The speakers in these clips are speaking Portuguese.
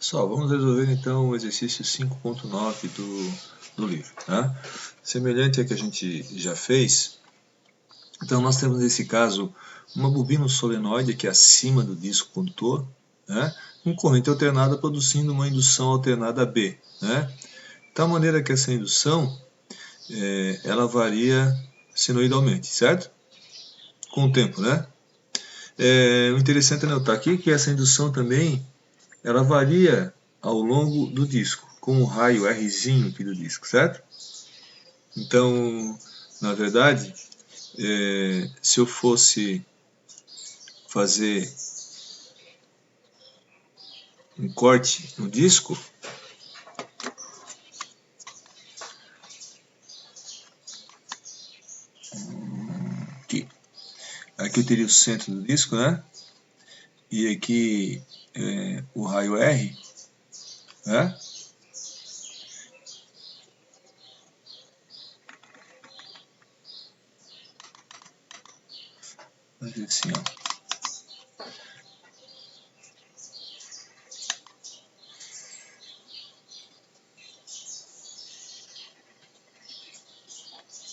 Pessoal, vamos resolver então o exercício 5.9 do livro. Tá? Semelhante ao que a gente já fez, então nós temos nesse caso uma bobina solenoide aqui acima do disco condutor, né? Com corrente alternada produzindo uma indução alternada B. Né? De tal maneira que essa indução ela varia senoidalmente, certo? Com o tempo, né? O interessante é notar aqui que essa indução também ela varia ao longo do disco, com o raio Rzinho aqui do disco, certo? Então, na verdade, se eu fosse fazer um corte no disco, aqui eu teria o centro do disco, né? E aqui o raio R, né? Fazer assim, ó.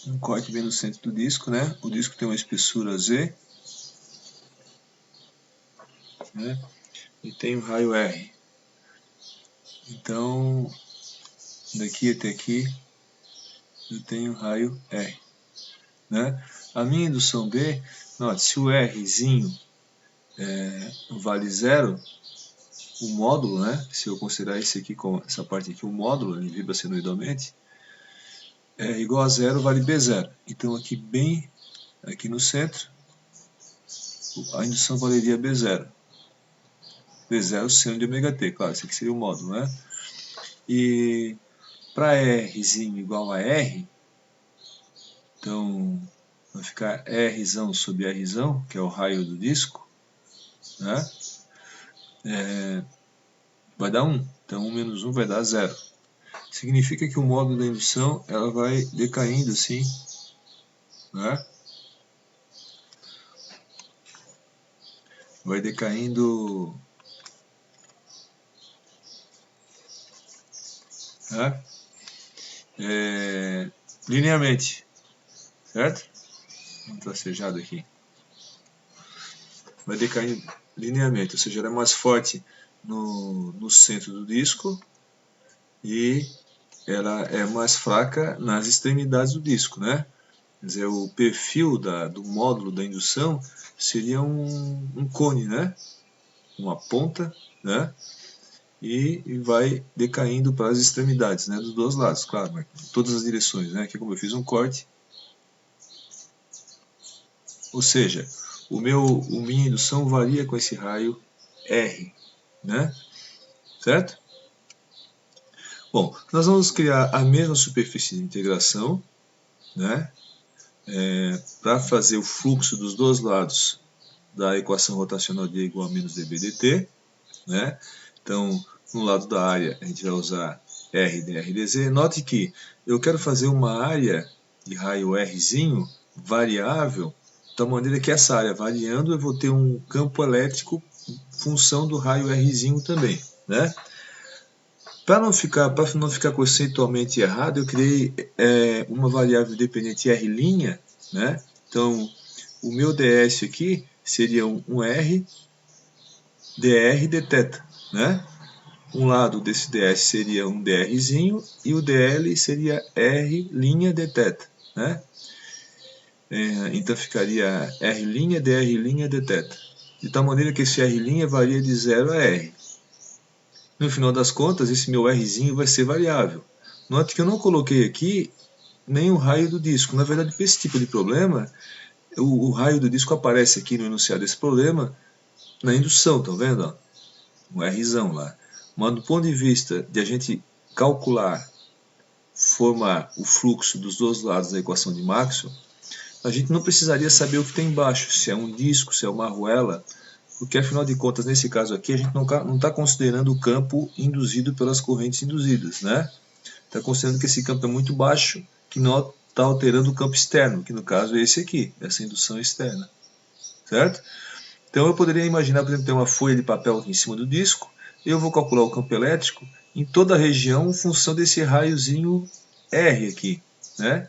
Um corte bem no centro do disco, né? O disco tem uma espessura Z, né? E tem o raio R. Então, daqui até aqui, eu tenho raio R. Né? A minha indução B, note, se o Rzinho vale zero, o módulo, né? Se eu considerar esse aqui, essa parte aqui, o módulo, ele vibra senoidalmente, é igual a zero, vale B0. Então aqui bem, aqui no centro, a indução valeria B0. B0 seno de ômega t, claro, esse aqui seria o módulo, né? E para Rzinho igual a R, então vai ficar Rzão sobre Rzão, que é o raio do disco, né? Vai dar 1. Então 1 menos 1 vai dar 0. Significa que o módulo da indução ela vai decaindo assim, né? Vai decaindo, né? Linearmente, certo? Vamos tracejado aqui. Vai decaindo linearmente, ou seja, ela é mais forte no centro do disco e ela é mais fraca nas extremidades do disco, né? Quer dizer, o perfil do módulo da indução seria um cone, né? Uma ponta, né? E vai decaindo para as extremidades, né? Dos dois lados, claro, mas em todas as direções, né? Aqui como eu fiz um corte, ou seja, minha indução varia com esse raio R, né? Certo? Bom, nós vamos criar a mesma superfície de integração, né? Para fazer o fluxo dos dois lados da equação rotacional de E igual a menos dB dt, né? Então, no lado da área, a gente vai usar R dr dz. Note que eu quero fazer uma área de raio Rzinho variável, de tal maneira que essa área variando, eu vou ter um campo elétrico função do raio Rzinho também, né? Para não ficar conceitualmente errado, eu criei uma variável dependente R', né? Então, o meu ds aqui seria um R dr dθ, né? Um lado desse ds seria um drzinho e o dl seria R' dθ, né? Então ficaria R' dr dθ. De tal maneira que esse R' varia de 0 a R. No final das contas, esse meu Rzinho vai ser variável. Note que eu não coloquei aqui nem o raio do disco. Na verdade, para esse tipo de problema, o raio do disco aparece aqui no enunciado desse problema na indução, estão vendo? Um Rzão lá. Mas do ponto de vista de a gente calcular, formar o fluxo dos dois lados da equação de Maxwell, a gente não precisaria saber o que tem embaixo, se é um disco, se é uma arruela, porque afinal de contas, nesse caso aqui, a gente não está considerando o campo induzido pelas correntes induzidas, né? Está considerando que esse campo é muito baixo, que não está alterando o campo externo, que no caso é esse aqui, essa indução externa, certo? Então eu poderia imaginar, por exemplo, ter uma folha de papel aqui em cima do disco, eu vou calcular o campo elétrico em toda a região em função desse raiozinho R aqui, né?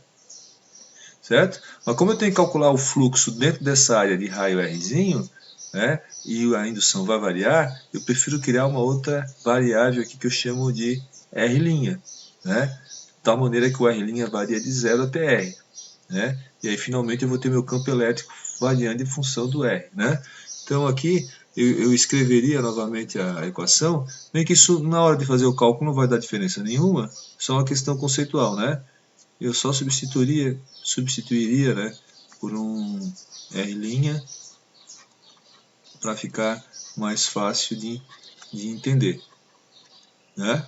Certo? Mas como eu tenho que calcular o fluxo dentro dessa área de raio Rzinho, né, e a indução vai variar, eu prefiro criar uma outra variável aqui que eu chamo de R', né? De tal maneira que o R' varia de 0 até R. Né? E aí finalmente eu vou ter meu campo elétrico variando em função do R. Né? Então aqui eu escreveria novamente a equação, bem que isso na hora de fazer o cálculo não vai dar diferença nenhuma, só uma questão conceitual, né? Eu só substituiria, né, por um R' para ficar mais fácil de entender, né?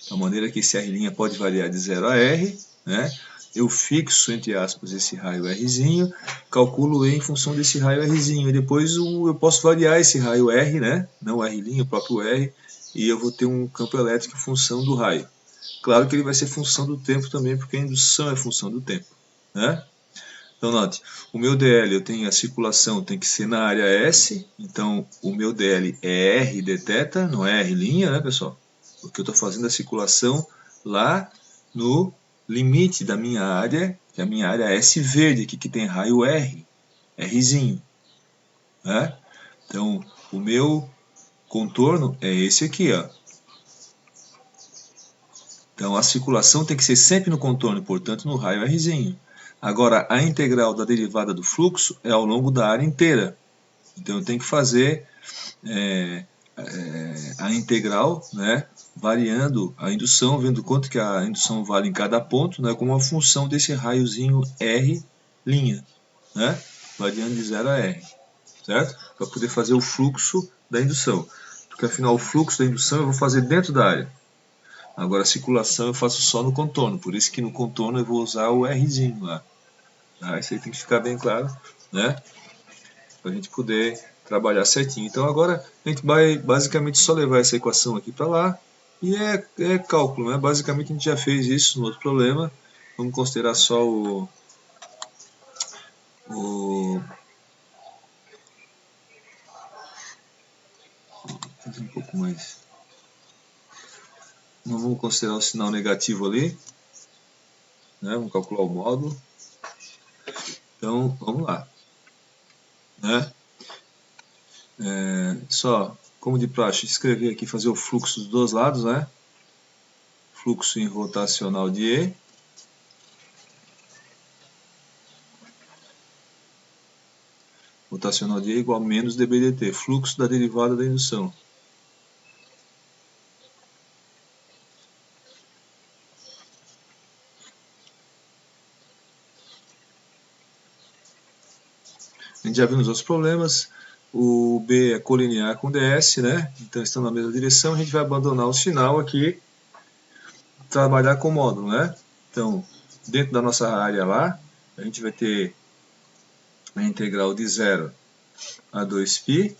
De maneira que esse R' pode variar de 0 a R, né? Eu fixo, entre aspas, esse raio Rzinho, calculo E em função desse raio Rzinho, e depois eu posso variar esse raio R, né? Não o R', o próprio R, e eu vou ter um campo elétrico em função do raio. Claro que ele vai ser função do tempo também, porque a indução é função do tempo, né? Então, note, o meu DL, eu tenho a circulação, tem que ser na área S, então o meu DL é R dθ, não é R', né, pessoal? Porque eu estou fazendo a circulação lá no limite da minha área, que é a minha área S verde, aqui que tem raio R, Rzinho, né? Então, o meu contorno é esse aqui, ó. Então, a circulação tem que ser sempre no contorno, portanto, no raio Rzinho. Agora, a integral da derivada do fluxo é ao longo da área inteira. Então, eu tenho que fazer a integral, né, variando a indução, vendo quanto que a indução vale em cada ponto, né, como uma função desse raiozinho R', né, variando de 0 a R, certo? Para poder fazer o fluxo da indução. Porque, afinal, o fluxo da indução eu vou fazer dentro da área. Agora a circulação eu faço só no contorno, por isso que no contorno eu vou usar o Rzinho lá. Tá? Isso aí tem que ficar bem claro, né? Para a gente poder trabalhar certinho. Então agora a gente vai basicamente só levar essa equação aqui para lá e é cálculo, né? Basicamente a gente já fez isso no outro problema. Vamos considerar só fazer um pouco mais. Não vamos considerar o sinal negativo ali, né? Vamos calcular o módulo. Então vamos lá, né? Só, como de praxe, escrever aqui, fazer o fluxo dos dois lados, né? Fluxo em rotacional de E. Rotacional de E igual a menos dB dt, fluxo da derivada da indução. A gente já viu nos outros problemas, o B é colinear com ds, né? Então estão na mesma direção, a gente vai abandonar o sinal aqui, trabalhar com o módulo, né? Então, dentro da nossa área lá, a gente vai ter a integral de 0 a 2π,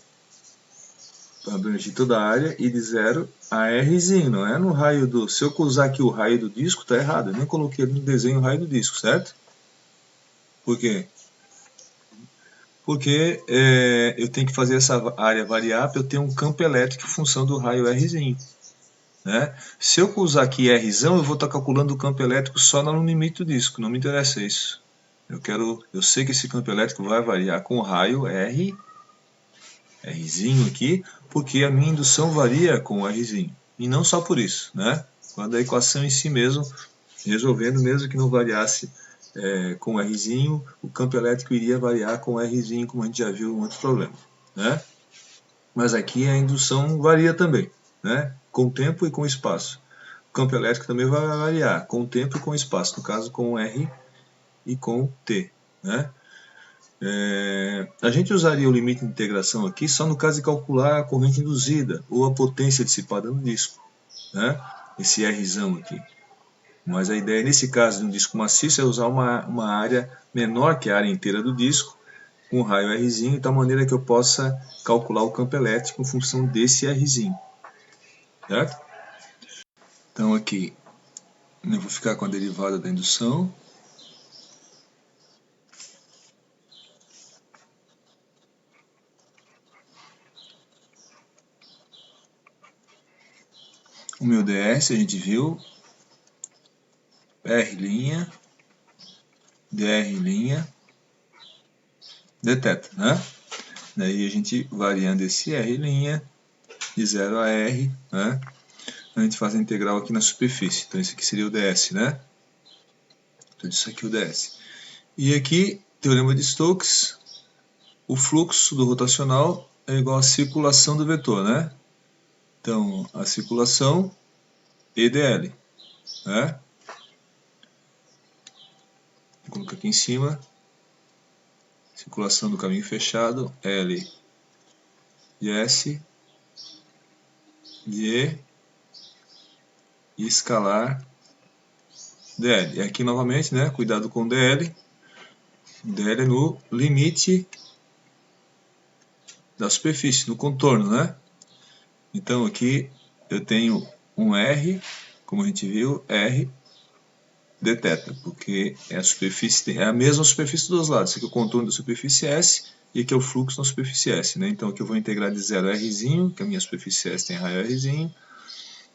para abranger toda a área, e de 0 a Rzinho, não é no raio do... Se eu usar aqui o raio do disco, está errado, eu nem coloquei no desenho o raio do disco, certo? Por quê? Porque eu tenho que fazer essa área variar para eu ter um campo elétrico em função do raio Rzinho. Né? Se eu usar aqui Rzão, eu vou estar calculando o campo elétrico só no limite do disco, não me interessa isso. Eu sei que esse campo elétrico vai variar com o raio Rzinho aqui, porque a minha indução varia com o Rzinho. E não só por isso, né? Quando a equação em si mesmo, resolvendo, mesmo que não variasse com o Rzinho, o campo elétrico iria variar com o Rzinho, como a gente já viu em outros problemas, né? Mas aqui a indução varia também, né? Com tempo e com espaço. O campo elétrico também vai variar com tempo e com espaço, no caso com R e com T, né? A gente usaria o limite de integração aqui só no caso de calcular a corrente induzida ou a potência dissipada no disco, né? Esse Rzão aqui. Mas a ideia nesse caso de um disco maciço é usar uma área menor que a área inteira do disco, com um raio Rzinho, de tal maneira que eu possa calcular o campo elétrico em função desse Rzinho. Certo? Então aqui eu vou ficar com a derivada da indução. o meu ds, a gente viu, R', dr', dθ, né? Daí a gente variando esse R' de 0 a R, né? A gente faz a integral aqui na superfície. Então isso aqui seria o ds, né? Então isso aqui é o ds. E aqui, teorema de Stokes, o fluxo do rotacional é igual à circulação do vetor, né? Então, a circulação EdL, né? Vou colocar aqui em cima, circulação do caminho fechado, L de S, de E, e escalar dl. E aqui novamente, né, cuidado com dl. dl é no limite da superfície, no contorno, né? Então aqui eu tenho um R, como a gente viu, R dθ, porque é a superfície, é a mesma superfície dos lados. Esse aqui é o contorno da superfície S e aqui é o fluxo na superfície S, né? Então aqui eu vou integrar de 0 a R', que a minha superfície S tem raio R',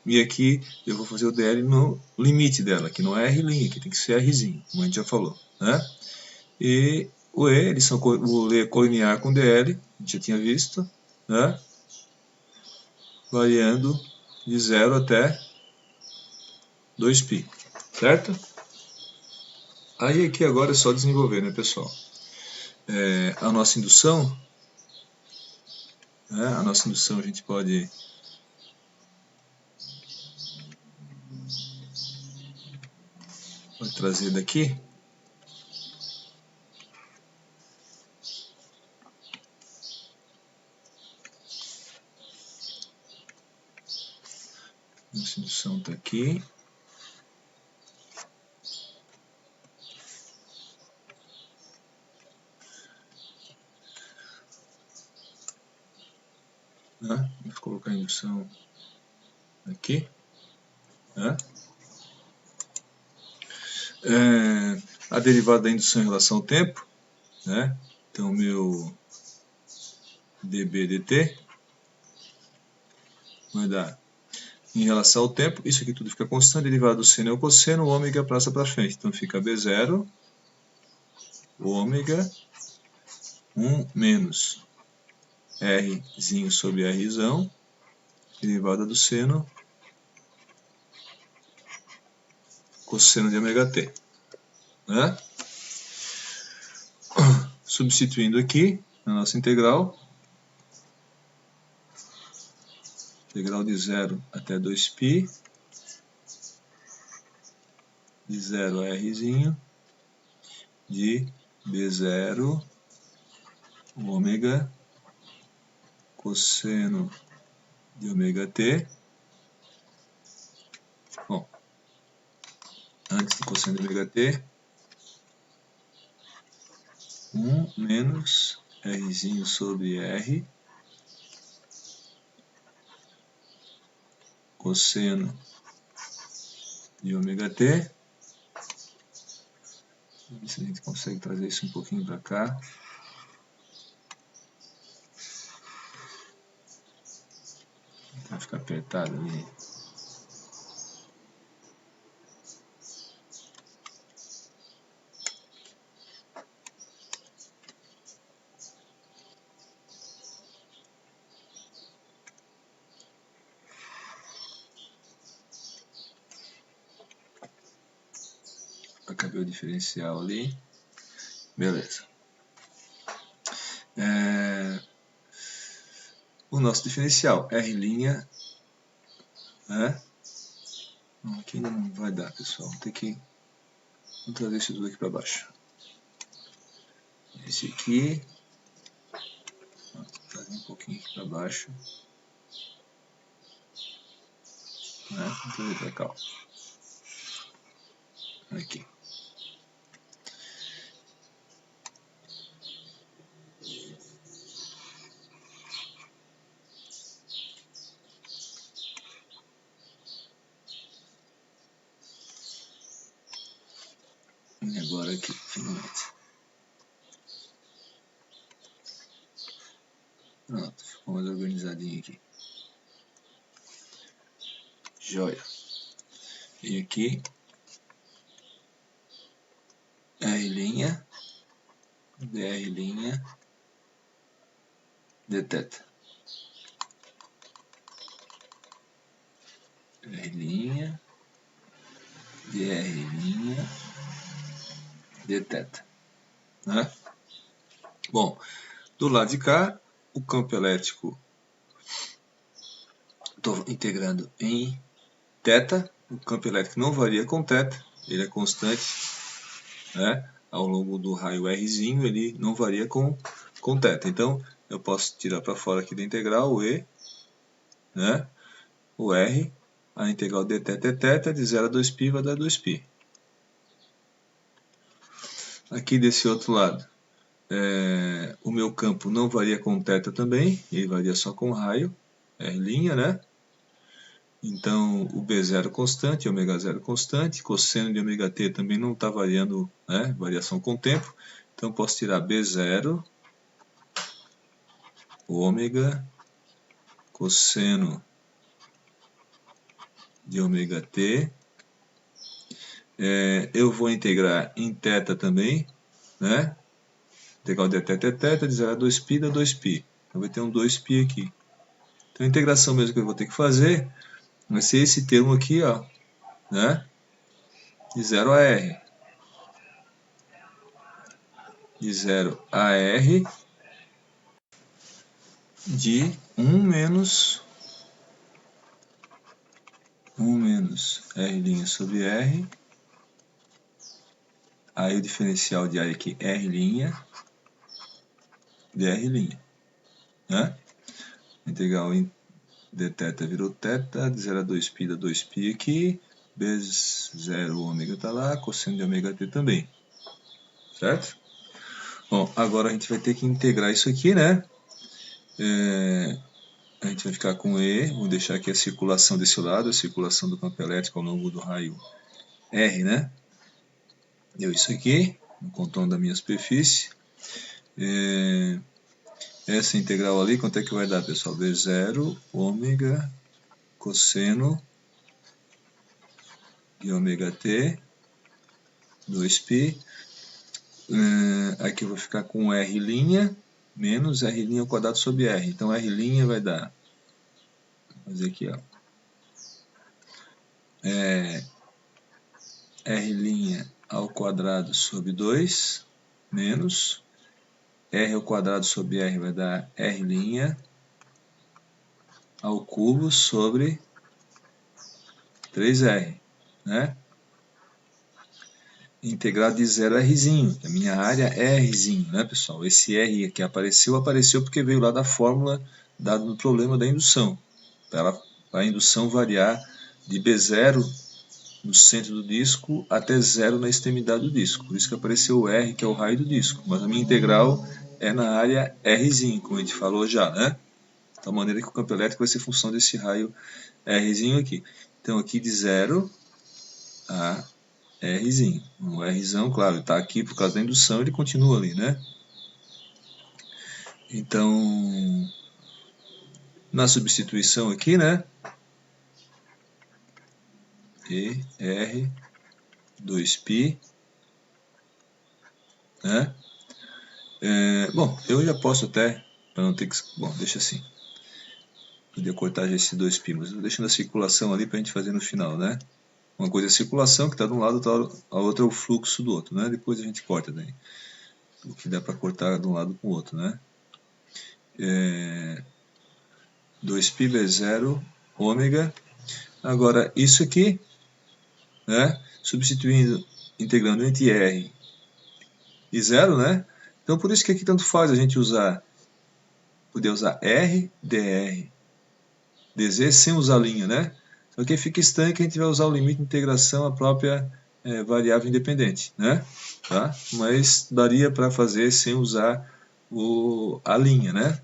e aqui eu vou fazer o dl no limite dela, que não é R', aqui tem que ser R', como a gente já falou, né? E o E, eles são, o E é colinear com dl, a gente já tinha visto, né? Variando de 0 até 2π, certo? Aí aqui agora é só desenvolver, né, pessoal? A nossa indução, né? A nossa indução a gente pode trazer daqui. Nossa indução está aqui. Né? Vou colocar a indução aqui. Né? A derivada da indução em relação ao tempo. Né? Então, meu dB dt vai dar em relação ao tempo, isso aqui tudo fica constante, derivada do seno é o cosseno, o ômega passa para frente. Então fica B0, ômega, 1 menos Rzinho sobre Rzão, derivada do seno, cosseno de ômega t. Né? Substituindo aqui na nossa integral, integral de 0 até 2π, de 0 a Rzinho, de B0, ômega, cosseno de ômega t. Bom, antes do cosseno de ômega t, 1 menos Rzinho sobre R, cosseno de ômega t. Vamos ver se a gente consegue trazer isso um pouquinho para cá. Vai ficar apertado ali. Acabei o diferencial ali. Beleza. O nosso diferencial, R', né? Aqui ainda não vai dar, pessoal. Vou trazer isso tudo aqui para baixo. Esse aqui, vou trazer um pouquinho aqui para baixo. Né? Vou trazer para cá. Ó. Aqui. E agora aqui, finalmente. Pronto, ficou mais organizadinho aqui. Joia. E aqui, R', dr', dθ. R', dr', dθ. Né? Bom, do lado de cá, o campo elétrico, estou integrando em θ, o campo elétrico não varia com θ, ele é constante, né? Ao longo do raio Rzinho, ele não varia com θ. Então, eu posso tirar para fora aqui da integral o E, né? O R, a integral dθ é θ, de 0 a 2π vai dar 2π. Aqui desse outro lado, o meu campo não varia com θ também, ele varia só com raio, R', né? Então, o B0 constante, ω0 constante, cosseno de ωt também não está variando, né? Variação com o tempo. Então, posso tirar B0, ômega, cosseno de ωt. Eu vou integrar em θ também, né? Integral de θ é θ, de 0 a 2π dá 2π. Então, vai ter um 2π aqui. Então, a integração mesmo que eu vou ter que fazer vai ser esse termo aqui, ó, né? De 0 a R. De 0 a R de 1 menos R' sobre R. Aí o diferencial de área aqui, R', dr'. Né? Integral em dθ virou θ, de 0 a 2π dá 2π aqui. B0 ômega está lá, cosseno de ωt também. Certo? Bom, agora a gente vai ter que integrar isso aqui, né? A gente vai ficar com E, vou deixar aqui a circulação desse lado, a circulação do campo elétrico ao longo do raio R, né? Deu isso aqui, no contorno da minha superfície. Essa integral ali, quanto é que vai dar, pessoal? V0, ômega, cosseno de ωt, 2π. Aqui eu vou ficar com R' menos R' ao quadrado sobre R. Então, R' vai dar, vou fazer aqui, ó, R' ao quadrado sobre 2, menos R ao quadrado sobre R vai dar R' ao cubo sobre 3R, né? Integrado de 0 a Rzinho, a minha área é Rzinho, né, pessoal? Esse R que apareceu porque veio lá da fórmula dada no problema da indução, para a indução variar de B0 no centro do disco até 0 na extremidade do disco. Por isso que apareceu o R, que é o raio do disco. Mas a minha integral é na área Rzinho, como a gente falou já, né? De tal maneira que o campo elétrico vai ser função desse raio Rzinho aqui. Então, aqui de 0 a Rzinho. O Rzão, claro, está aqui por causa da indução, ele continua ali, né? Então, na substituição aqui, né? E, R, 2π, né? Bom, eu já posso até, para não ter que... Bom, deixa assim. Podia cortar já esse 2π, mas eu vou deixando a circulação ali para a gente fazer no final, né? Uma coisa é a circulação, que está de um lado, a outra é o fluxo do outro, né? Depois a gente corta daí. O que dá para cortar de um lado com o outro, né? 2π V0 ômega. Agora, isso aqui, né? Substituindo, integrando entre R e 0, né? Então, por isso que aqui tanto faz a gente poder usar R, dr, dz sem usar linha, né? Então, aqui fica estranho que a gente vai usar o limite de integração a própria variável independente, né? Tá? Mas daria para fazer sem usar a linha, né?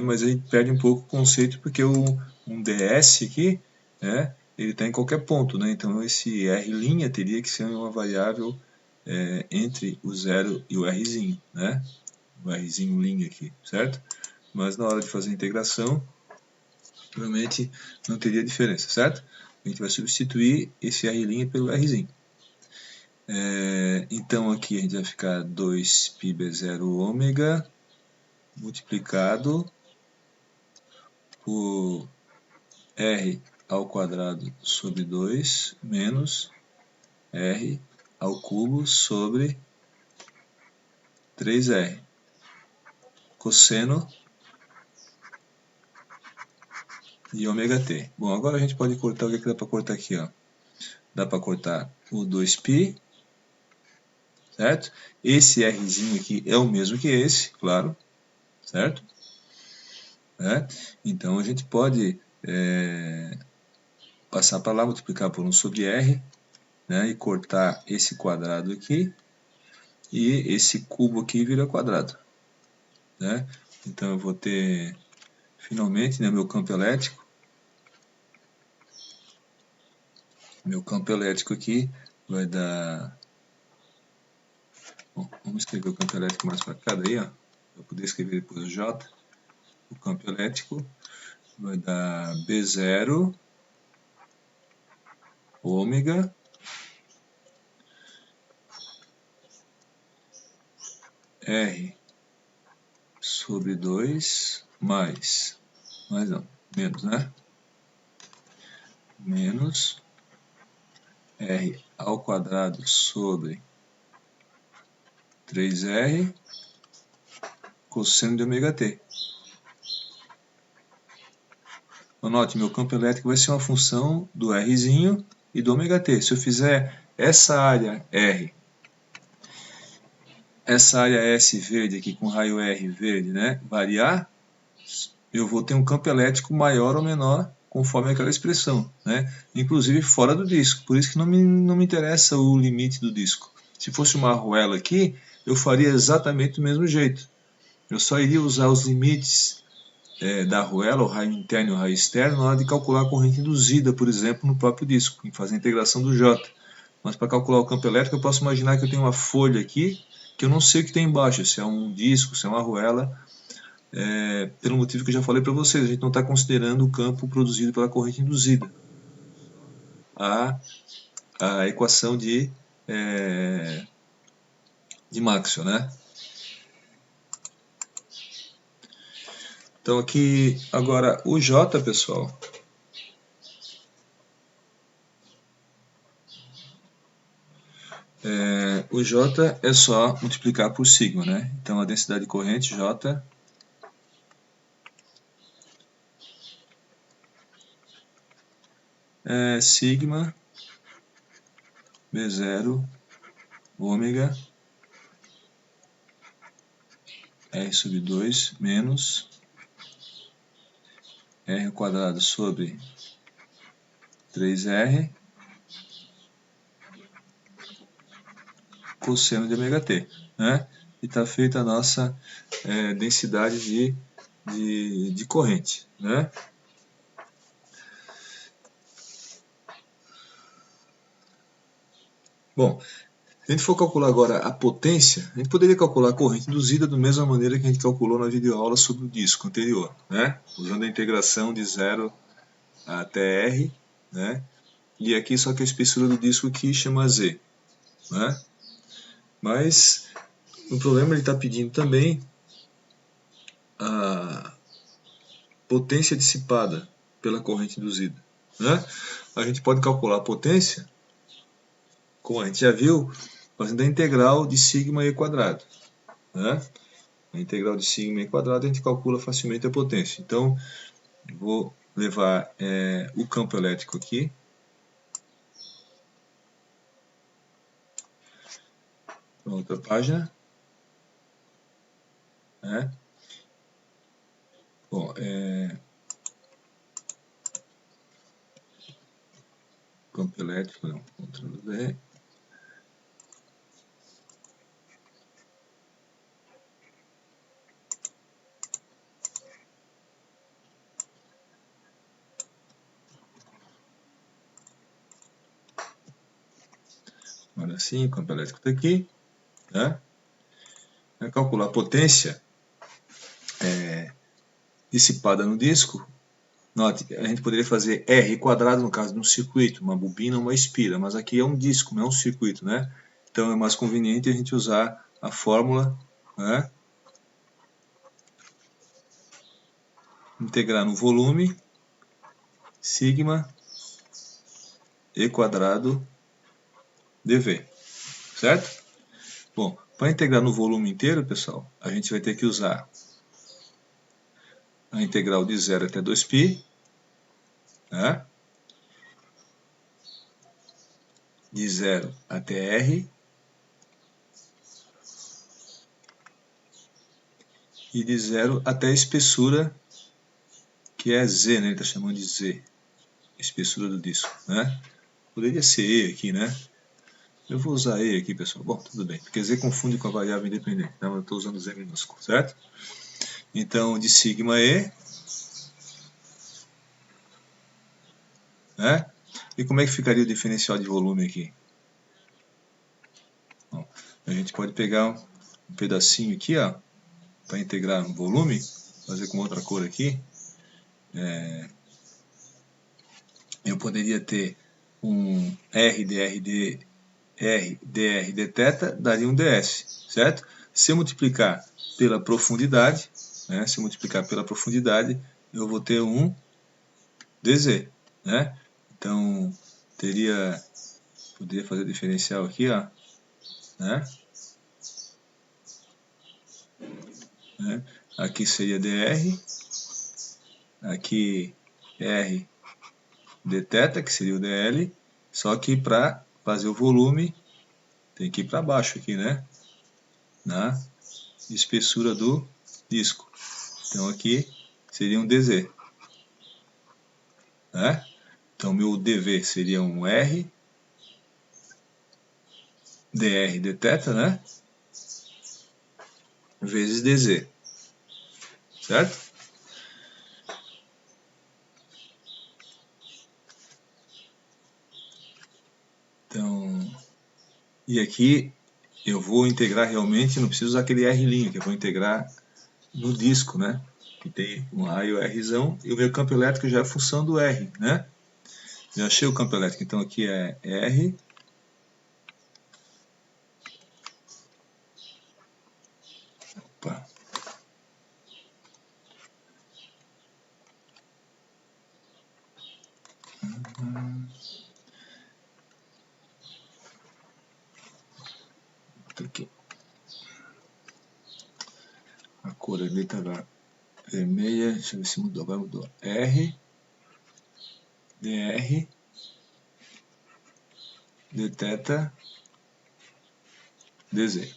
Mas a gente perde um pouco o conceito porque um ds aqui, né, ele está em qualquer ponto, né? Então esse R' teria que ser uma variável entre o 0 e o Rzinho, né? O Rzinho linha aqui, certo? Mas na hora de fazer a integração, provavelmente não teria diferença, certo? A gente vai substituir esse R' pelo Rzinho. Então aqui a gente vai ficar 2πb0 ômega multiplicado por R ao quadrado sobre 2 menos R ao cubo sobre 3R. Cosseno de ômega t. Bom, agora a gente pode cortar, o que dá para cortar aqui? Ó? Dá para cortar o 2π, certo? Esse Rzinho aqui é o mesmo que esse, claro, certo? Então a gente pode passar para lá, multiplicar por 1 sobre R, né, e cortar esse quadrado aqui, e esse cubo aqui vira quadrado. Né? Então eu vou ter, finalmente, né, meu campo elétrico. Meu campo elétrico aqui vai dar... Bom, vamos escrever o campo elétrico mais para cá daí, ó, para poder escrever depois o J. O campo elétrico vai dar B0 ômega R sobre 2 mais não, menos, né? Menos R ao quadrado sobre 3R cosseno de ômega t. Note, meu campo elétrico vai ser uma função do Rzinho e do ômega t. Se eu fizer essa área R, essa área S verde aqui com raio R verde, né, variar, eu vou ter um campo elétrico maior ou menor conforme aquela expressão, né, inclusive fora do disco. Por isso que não me interessa o limite do disco. Se fosse uma arruela aqui, eu faria exatamente do mesmo jeito. Eu só iria usar os limites da arruela, o raio interno e o raio externo, na hora de calcular a corrente induzida, por exemplo, no próprio disco, em fazer a integração do J. Mas para calcular o campo elétrico, eu posso imaginar que eu tenho uma folha aqui, que eu não sei o que tem embaixo, se é um disco, se é uma arruela, pelo motivo que eu já falei para vocês, a gente não está considerando o campo produzido pela corrente induzida. A equação de Maxwell, né? Então aqui, agora o J, pessoal, o J é só multiplicar por sigma, né? Então a densidade de corrente J é sigma B0 ômega R sobre 2 menos R ao quadrado sobre 3R cosseno de ômega t, né? E está feita a nossa densidade de corrente, né? Bom, se a gente for calcular agora a potência, a gente poderia calcular a corrente induzida da mesma maneira que a gente calculou na videoaula sobre o disco anterior, né? Usando a integração de 0 até R, né? E aqui só que a espessura do disco aqui chama Z, né? Mas o problema ele está pedindo também a potência dissipada pela corrente induzida, né? A gente pode calcular a potência, como a gente já viu, fazendo a integral de sigma e quadrado, né? A integral de sigma e quadrado a gente calcula facilmente a potência. Então, vou levar o campo elétrico aqui. Outra página. Bom, campo elétrico, não, Ctrl V. Agora sim, o campo elétrico está aqui. Né? Vai calcular a potência dissipada no disco Note, a gente poderia fazer R quadrado no caso de um circuito, uma bobina ou uma espira, mas aqui é um disco, não é um circuito, né? Então é mais conveniente a gente usar a fórmula, né? Integrar no volume, sigma E quadrado dV, certo? Bom, para integrar no volume inteiro, pessoal, a gente vai ter que usar a integral de 0 até 2π, né? De 0 até R, e de 0 até a espessura, que é Z, né? Ele está chamando de Z, espessura do disco, né? Poderia ser E aqui, né? Eu vou usar E aqui, pessoal. Bom, tudo bem, porque Z confunde com a variável independente, então eu estou usando Z minúsculo, certo? Então, de sigma E, né? E como é que ficaria o diferencial de volume aqui? Bom, a gente pode pegar um pedacinho aqui, ó, para integrar no volume, fazer com outra cor aqui. Eu poderia ter um R dr dθ daria um ds, certo? Se eu multiplicar pela profundidade, né, se eu multiplicar pela profundidade, eu vou ter um dz, né? Então, poderia fazer diferencial aqui, ó, né? Aqui seria dr, aqui r dθ, que seria o dl, só que para fazer o volume tem que ir para baixo aqui, né? Na espessura do disco. Então aqui seria um dz, né? Então meu dv seria um r dr dθ, né? Vezes dz, certo? Então, e aqui eu vou integrar realmente, não preciso usar aquele R', que eu vou integrar no disco, né? Que tem um raio Rzão, e o meu campo elétrico já é função do R, né? Já achei o campo elétrico, então aqui é R. Opa. Aqui. A cor ali estava vermelha, deixa eu ver se mudou, agora mudou. R, dr, dθ, dz,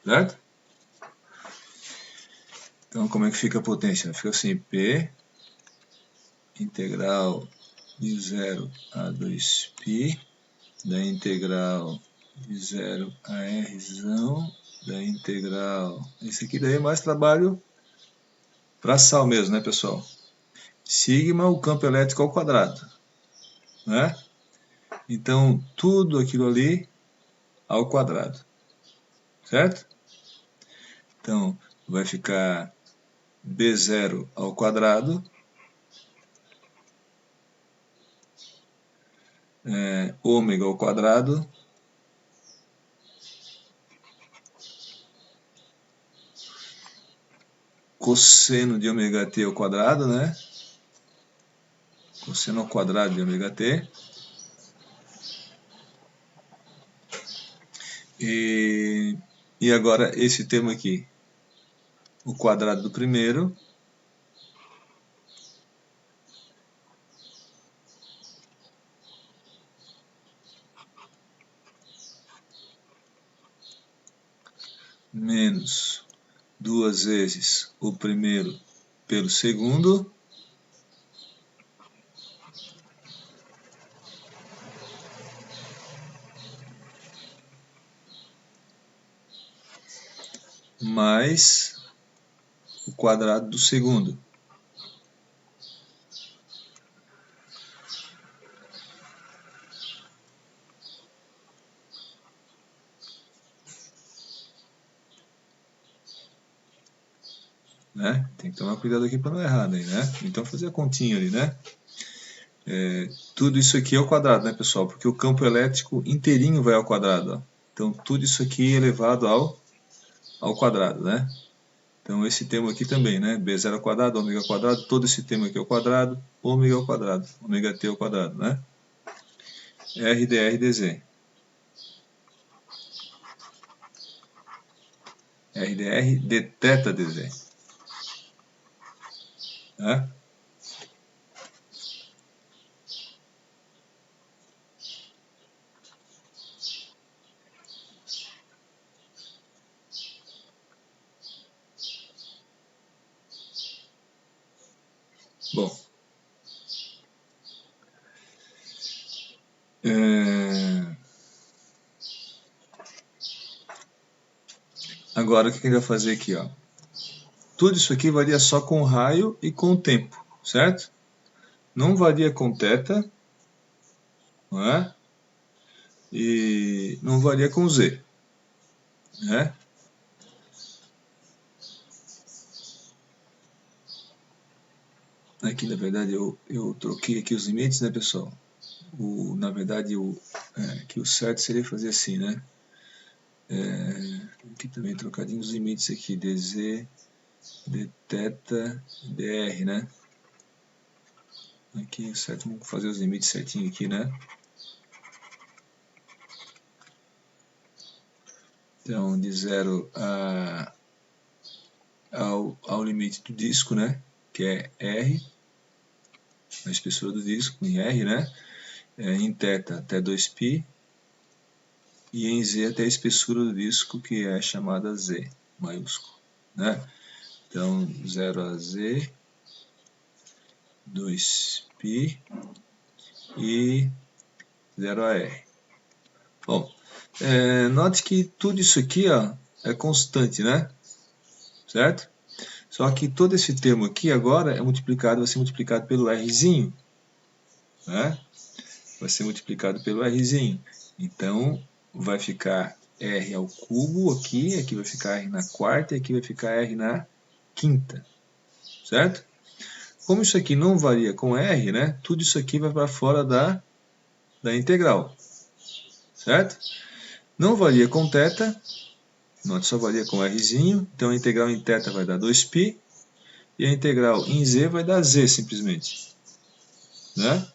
certo? Então como é que fica a potência? Fica assim, P integral de 0 a 2π da integral de 0 a Rzão da integral. Esse aqui daí é mais trabalho para sal mesmo, né, pessoal? Sigma, o campo elétrico ao quadrado, né? Então, tudo aquilo ali ao quadrado, certo? Então, vai ficar B0 ao quadrado, ômega ao quadrado, cosseno de ômega t ao quadrado, né? Cosseno ao quadrado de ômega t. E agora esse termo aqui, o quadrado do primeiro, menos duas vezes o primeiro pelo segundo, mais o quadrado do segundo. né? Tem que tomar cuidado aqui para não errar, né? Então fazer a continha ali, né? Tudo isso aqui é ao quadrado, né, pessoal? Porque o campo elétrico inteirinho vai ao quadrado, ó. Então tudo isso aqui é elevado ao quadrado, né? Então esse termo aqui também, né? B0 ao quadrado, ômega ao quadrado, todo esse termo aqui ao quadrado, ômega ao quadrado, ômega t ao quadrado, né? R dr dz. R dr d θ dz. Né? Bom, agora o que a gente vai fazer aqui, ó? Tudo isso aqui varia só com o raio e com o tempo, certo? Não varia com θ, não é? E não varia com z, né? Aqui na verdade eu troquei aqui os limites, né, pessoal? Na verdade que o certo seria fazer assim, né? Aqui também trocadinho os limites aqui, dz, dθ, dr, né? Aqui certo, vamos fazer os limites certinho aqui, né? Então de 0 ao limite do disco, né? Que é R, a espessura do disco em R, né? Em θ até 2π e em Z até a espessura do disco, que é chamada Z maiúsculo, né? Então 0 a Z, 2π e 0 a R. Bom, note que tudo isso aqui, ó, é constante, né? Certo? Só que todo esse termo aqui agora vai ser multiplicado pelo Rzinho, né? Vai ser multiplicado pelo Rzinho. Então, vai ficar R ao cubo aqui vai ficar R na quarta e aqui vai ficar R na quinta, certo? Como isso aqui não varia com R, né? Tudo isso aqui vai para fora da integral, certo? Não varia com θ, note, só varia com Rzinho, então a integral em θ vai dar 2π, e a integral em Z vai dar Z simplesmente, né?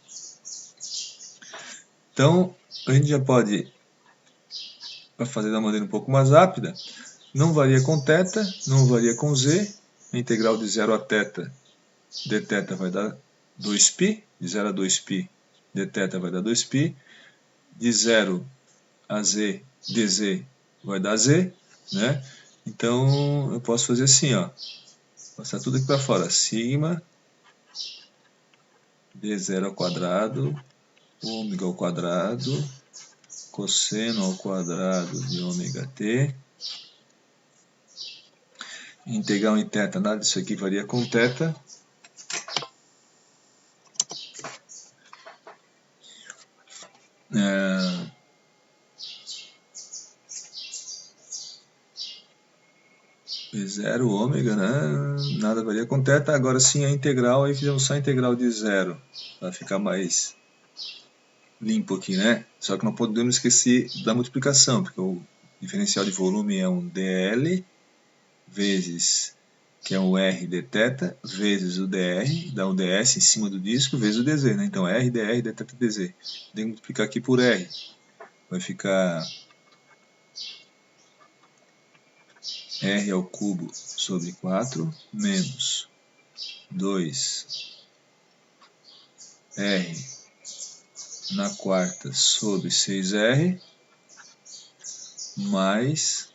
Então, a gente já pode, para fazer da maneira um pouco mais rápida, não varia com θ, não varia com Z, a integral de 0 a θ dθ vai dar 2π, de 0 a 2π dθ vai dar 2π, de 0 a z dz vai dar z, né? Então eu posso fazer assim, ó, passar tudo aqui para fora, sigma d0 ao quadrado, ômega ao quadrado, cosseno ao quadrado de ômega t, integral em θ, nada disso aqui varia com θ, B0 ômega, né? Nada varia com θ, agora sim a integral, aí fizemos só a integral de 0, para ficar mais limpo aqui, né? Só que não podemos esquecer da multiplicação, porque o diferencial de volume é um dl vezes, que é um r dθ, vezes o dr, dá um ds em cima do disco, vezes o dz, né? Então r dr dθ dz. Tem que multiplicar aqui por r. Vai ficar r ao cubo sobre 4 menos 2 r na quarta sobre 6r mais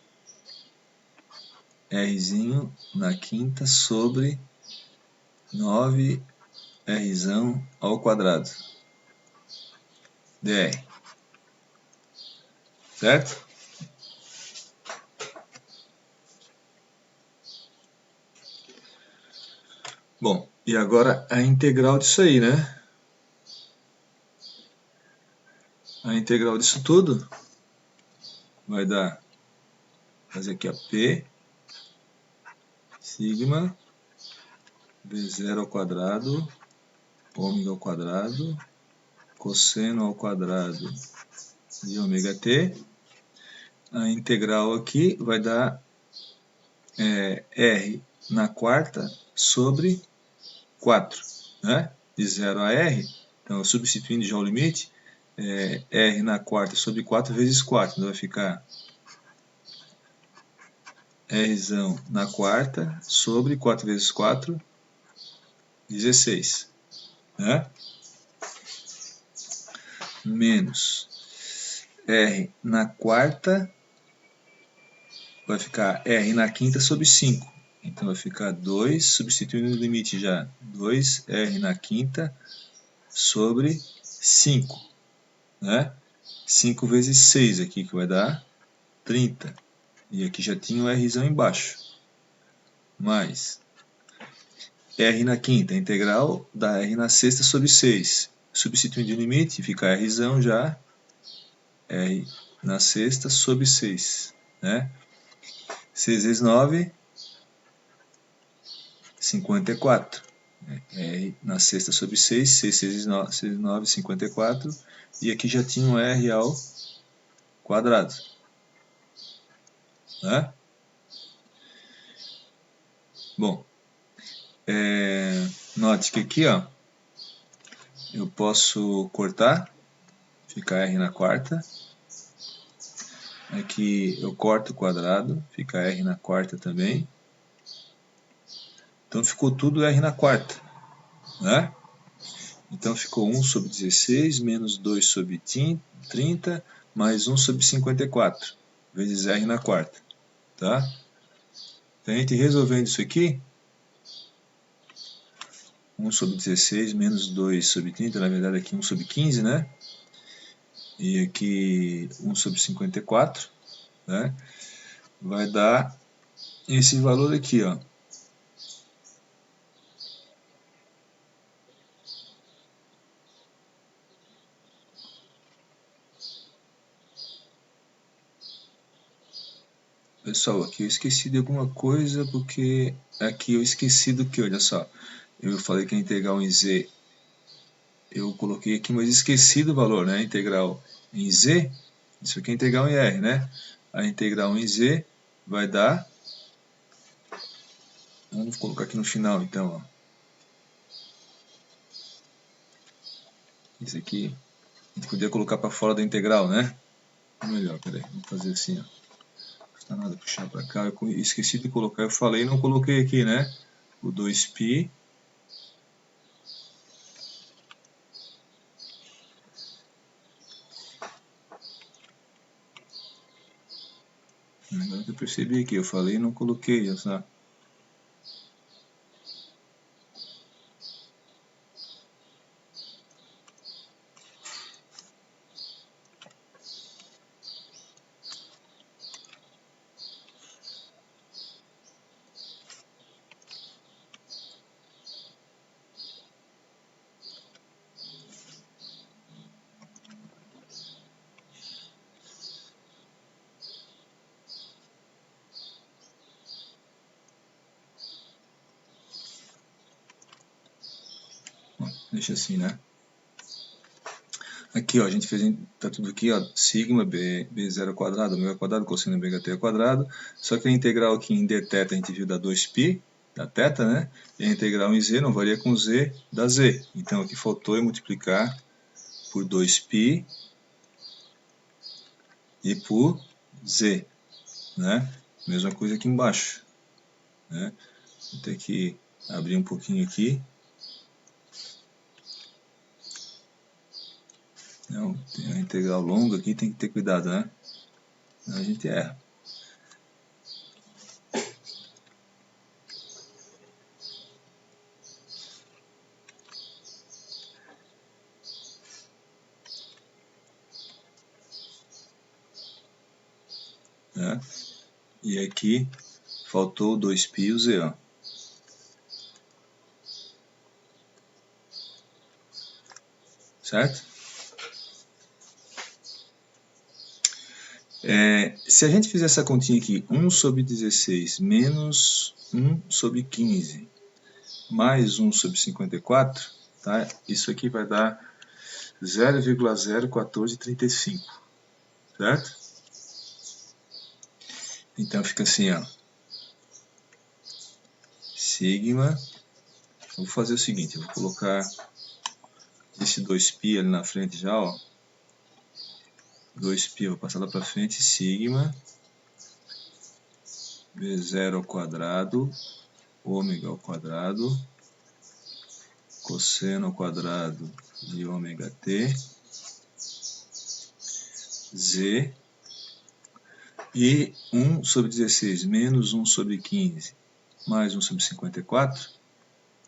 Rzinho na quinta sobre 9Rzão ao quadrado. dr. Certo? Bom, e agora a integral disso aí, né? A integral disso tudo vai dar, fazer aqui a P, sigma, B0 ao quadrado, ômega ao quadrado, cosseno ao quadrado de ômega t. A integral aqui vai dar R na quarta sobre 4, né? De 0 a R, então substituindo já o limite, R na quarta sobre 4 vezes 4, então vai ficar R na quarta sobre 4 vezes 4, 16, né? Menos R na quarta, vai ficar R na quinta sobre 5. Então vai ficar 2, substituindo o limite já, 2R na quinta sobre 5, né? 5 vezes 6 aqui, que vai dar 30. E aqui já tinha o R embaixo. Mais R na quinta, integral da R na sexta sobre 6. Substituindo o limite, fica R já, R na sexta sobre 6, né? 6 vezes 9, 54. R na sexta sobre 6, 6 vezes 9, 54. E aqui já tinha um R ao quadrado, né? Bom, note que aqui, ó, eu posso cortar, fica R na quarta. Aqui eu corto o quadrado, fica R na quarta também. Então ficou tudo R na quarta, né? Então ficou 1 sobre 16 menos 2 sobre 30 mais 1 sobre 54 vezes R na quarta, tá? Então a gente resolvendo isso aqui, 1 sobre 16 menos 2 sobre 30, na verdade aqui 1 sobre 15, né? E aqui 1 sobre 54, né? Vai dar esse valor aqui, ó. Pessoal, aqui eu esqueci de alguma coisa, porque aqui eu esqueci do que, olha só. Eu falei que a integral em z, eu coloquei aqui, mas esqueci do valor, né? A integral em z, isso aqui é integral em r, né? A integral em z vai dar, vamos colocar aqui no final então, ó. Isso aqui, a gente podia colocar para fora da integral, né? Melhor, peraí, vamos fazer assim, ó. Não custa nada puxar para cá, eu esqueci de colocar, eu falei e não coloquei aqui, né? O 2π agora que eu percebi aqui, eu falei e não coloquei, essa. Deixa assim, né? Aqui, ó, a gente fez, tá tudo aqui, ó, sigma b0 ao quadrado, ômega ao quadrado, cosseno ômega t ao quadrado, só que a integral aqui em dθ a gente viu da 2π, da θ, né? E a integral em z não varia com z da z. Então aqui faltou multiplicar por 2π e por z, né? Mesma coisa aqui embaixo, né? Vou ter que abrir um pouquinho aqui. Não, tem uma integral longa aqui, tem que ter cuidado, né? Senão a gente erra. Né? E aqui faltou 2π e o z, ó. Certo? Se a gente fizer essa continha aqui, 1 sobre 16 menos 1 sobre 15, mais 1 sobre 54, tá? Isso aqui vai dar 0,01435, certo? Então fica assim, ó. Sigma. Vou fazer o seguinte, eu vou colocar esse 2π ali na frente já, ó. 2π, vou passar lá para frente, sigma V0 ao quadrado, ômega ao quadrado, cosseno ao quadrado de ômega t, z, e 1 sobre 16 menos 1 sobre 15 mais 1 sobre 54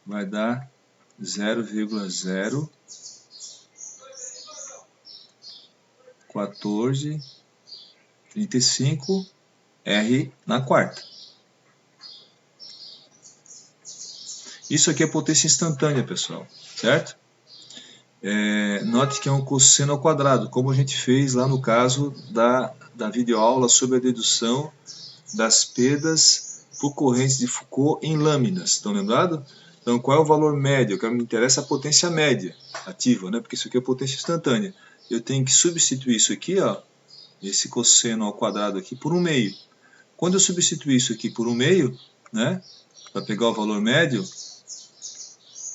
vai dar 0,01435 R na quarta. Isso aqui é potência instantânea, pessoal, certo? Note que é um cosseno ao quadrado, como a gente fez lá no caso da videoaula sobre a dedução das perdas por correntes de Foucault em lâminas. Estão lembrados? Então, qual é o valor médio? O que me interessa é a potência média ativa, né? Porque isso aqui é potência instantânea. Eu tenho que substituir isso aqui, ó, esse cosseno ao quadrado aqui, por 1/2. Quando eu substituir isso aqui por 1/2, né, para pegar o valor médio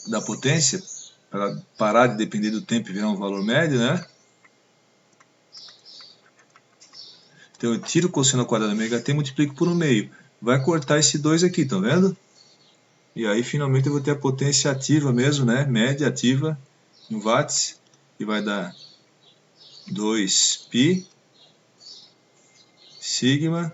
da potência, para parar de depender do tempo e virar um valor médio, né? Então eu tiro o cosseno ao quadrado ômega t e multiplico por 1/2. Vai cortar esse 2 aqui, estão vendo? E aí finalmente eu vou ter a potência ativa mesmo, né? Média ativa em watts, e vai dar 2π sigma.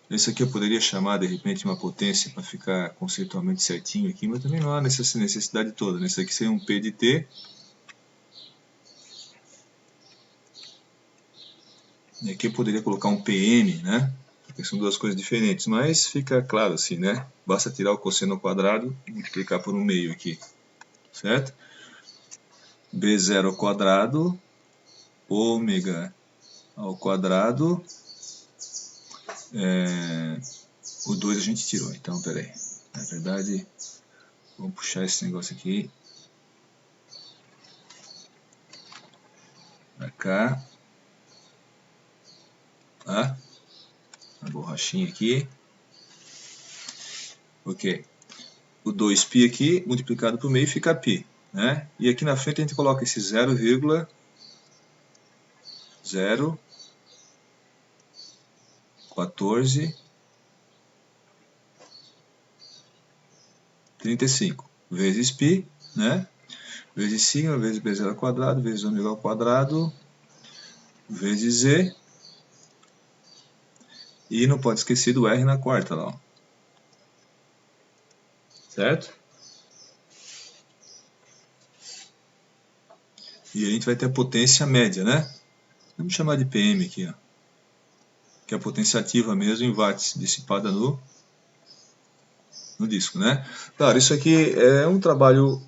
Isso aqui eu poderia chamar de repente uma potência para ficar conceitualmente certinho aqui, mas também não há necessidade toda, né? Isso aqui seria um P de T. E aqui eu poderia colocar um PM, né? Porque são duas coisas diferentes, mas fica claro assim, né? Basta tirar o cosseno ao quadrado e multiplicar por 1/2 aqui, certo? B0 ao quadrado, ômega ao quadrado, o 2 a gente tirou, então peraí, na verdade, vamos puxar esse negócio aqui pra cá, tá? A borrachinha aqui, ok, o 2π aqui multiplicado por meio fica π, né? E aqui na frente a gente coloca esse 0,1435 vezes π, né? Vezes sigma, vezes b0 ao quadrado, vezes ômega ao quadrado, vezes z. E não pode esquecer do R na quarta lá, ó. Certo? E a gente vai ter a potência média, né? Vamos chamar de PM aqui, ó. Que é a potência ativa mesmo em watts, dissipada no disco, né? Claro, isso aqui é um trabalho,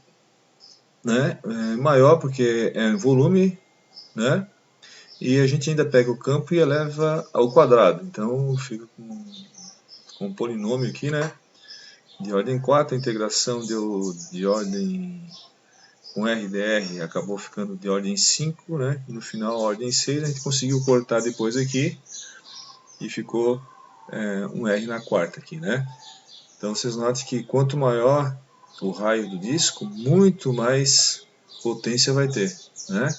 né, maior, porque é volume, né? E a gente ainda pega o campo e eleva ao quadrado. Então fica com um polinômio aqui, né? De ordem 4, a integração deu de ordem com RDR acabou ficando de ordem 5, né? E no final a ordem 6, a gente conseguiu cortar depois aqui e ficou um R na quarta aqui, né? Então vocês notem que quanto maior o raio do disco, muito mais potência vai ter, né?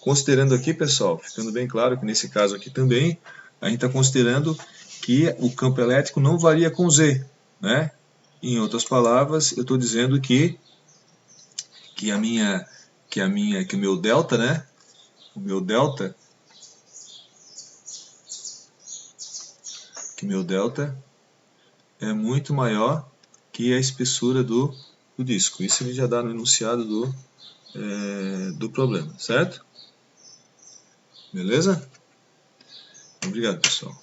Considerando aqui, pessoal, ficando bem claro que nesse caso aqui também, a gente está considerando que o campo elétrico não varia com Z, né? Em outras palavras, eu estou dizendo que o meu delta, né? O meu delta é muito maior que a espessura do disco. Isso ele já dá no enunciado do problema, certo? Beleza? Obrigado, pessoal.